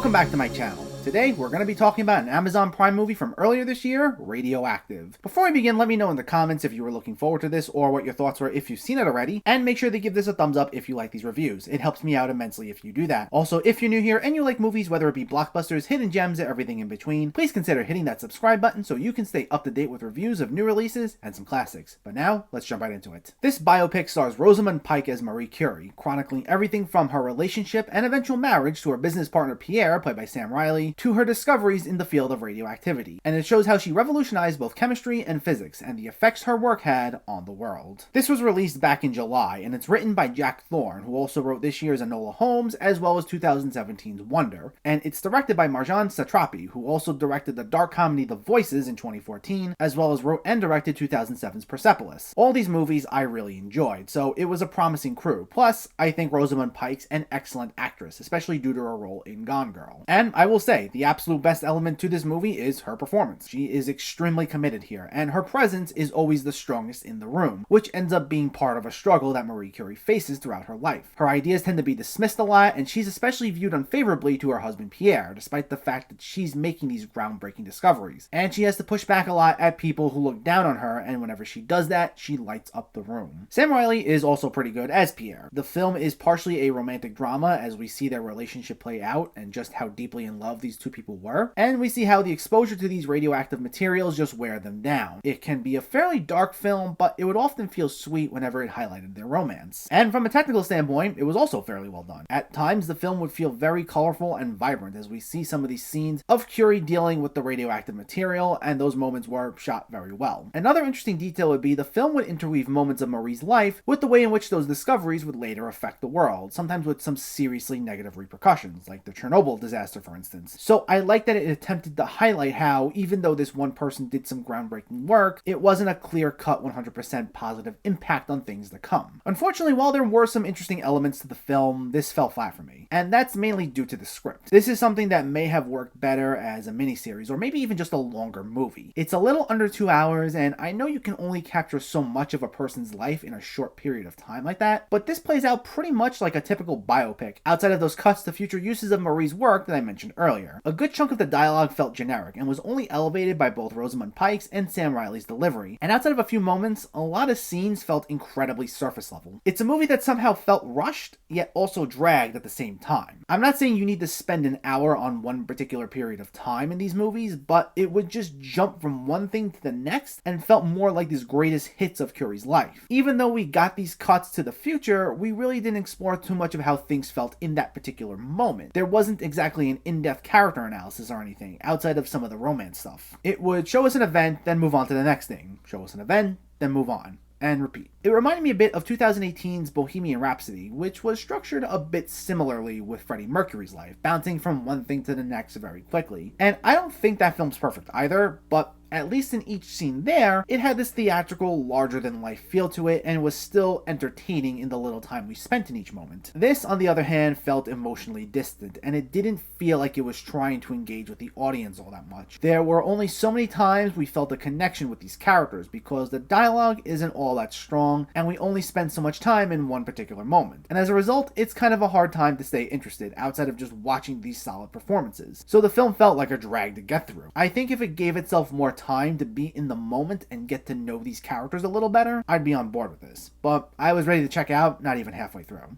Welcome back to my channel. Today, we're going to be talking about an Amazon Prime movie from earlier this year, Radioactive. Before we begin, let me know in the comments if you were looking forward to this or what your thoughts were if you've seen it already, and make sure to give this a thumbs up if you like these reviews. It helps me out immensely if you do that. Also, if you're new here and you like movies, whether it be blockbusters, hidden gems, or everything in between, please consider hitting that subscribe button so you can stay up to date with reviews of new releases and some classics. But now, let's jump right into it. This biopic stars Rosamund Pike as Marie Curie, chronicling everything from her relationship and eventual marriage to her business partner Pierre, played by Sam Riley, to her discoveries in the field of radioactivity, and it shows how she revolutionized both chemistry and physics and the effects her work had on the world. This was released back in July, and it's written by Jack Thorne, who also wrote this year's Enola Holmes as well as 2017's Wonder, and it's directed by Marjane Satrapi, who also directed the dark comedy The Voices in 2014, as well as wrote and directed 2007's Persepolis. All these movies I really enjoyed, so it was a promising crew. Plus, I think Rosamund Pike's an excellent actress, especially due to her role in Gone Girl. And I will say, the absolute best element to this movie is her performance. She is extremely committed here, and her presence is always the strongest in the room, which ends up being part of a struggle that Marie Curie faces throughout her life. Her ideas tend to be dismissed a lot, and she's especially viewed unfavorably to her husband Pierre, despite the fact that she's making these groundbreaking discoveries. And she has to push back a lot at people who look down on her, and whenever she does that, she lights up the room. Sam Riley is also pretty good as Pierre. The film is partially a romantic drama as we see their relationship play out and just how deeply in love these two people were, and we see how the exposure to these radioactive materials just wear them down. It can be a fairly dark film, but it would often feel sweet whenever it highlighted their romance. And from a technical standpoint, it was also fairly well done. At times, the film would feel very colorful and vibrant as we see some of these scenes of Curie dealing with the radioactive material, and those moments were shot very well. Another interesting detail would be the film would interweave moments of Marie's life with the way in which those discoveries would later affect the world, sometimes with some seriously negative repercussions, like the Chernobyl disaster, for instance. So I like that it attempted to highlight how, even though this one person did some groundbreaking work, it wasn't a clear-cut 100% positive impact on things to come. Unfortunately, while there were some interesting elements to the film, this fell flat for me, and that's mainly due to the script. This is something that may have worked better as a miniseries, or maybe even just a longer movie. It's a little under 2 hours, and I know you can only capture so much of a person's life in a short period of time like that, but this plays out pretty much like a typical biopic, outside of those cuts to future uses of Marie's work that I mentioned earlier. A good chunk of the dialogue felt generic and was only elevated by both Rosamund Pike's and Sam Riley's delivery, and outside of a few moments, a lot of scenes felt incredibly surface level. It's a movie that somehow felt rushed, yet also dragged at the same time. I'm not saying you need to spend an hour on one particular period of time in these movies, but it would just jump from one thing to the next and felt more like these greatest hits of Curie's life. Even though we got these cuts to the future, we really didn't explore too much of how things felt in that particular moment. There wasn't exactly an in-depth character analysis or anything, outside of some of the romance stuff. It would show us an event, then move on to the next thing. Show us an event, then move on. And repeat. It reminded me a bit of 2018's Bohemian Rhapsody, which was structured a bit similarly with Freddie Mercury's life, bouncing from one thing to the next very quickly. And I don't think that film's perfect either, but at least in each scene there, it had this theatrical, larger-than-life feel to it, and was still entertaining in the little time we spent in each moment. This, on the other hand, felt emotionally distant, and it didn't feel like it was trying to engage with the audience all that much. There were only so many times we felt a connection with these characters, because the dialogue isn't all that strong, and we only spend so much time in one particular moment. And as a result, it's kind of a hard time to stay interested, outside of just watching these solid performances. So the film felt like a drag to get through. I think if it gave itself more time to be in the moment and get to know these characters a little better, I'd be on board with this. But I was ready to check out, not even halfway through.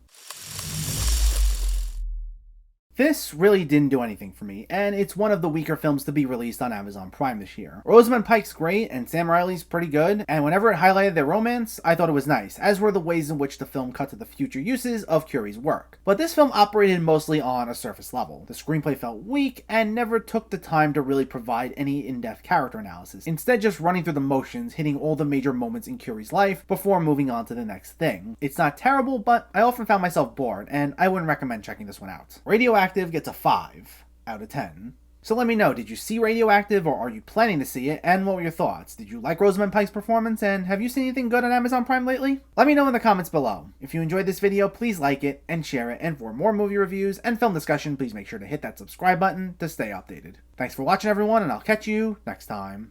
This really didn't do anything for me, and it's one of the weaker films to be released on Amazon Prime this year. Rosamund Pike's great, and Sam Riley's pretty good, and whenever it highlighted their romance, I thought it was nice, as were the ways in which the film cut to the future uses of Curie's work. But this film operated mostly on a surface level. The screenplay felt weak, and never took the time to really provide any in-depth character analysis, instead just running through the motions, hitting all the major moments in Curie's life before moving on to the next thing. It's not terrible, but I often found myself bored, and I wouldn't recommend checking this one out. Radioactive gets a 5 out of 10. So let me know, did you see Radioactive, or are you planning to see it, and what were your thoughts? Did you like Rosamund Pike's performance, and have you seen anything good on Amazon Prime lately? Let me know in the comments below. If you enjoyed this video, please like it and share it, and for more movie reviews and film discussion, please make sure to hit that subscribe button to stay updated. Thanks for watching everyone, and I'll catch you next time.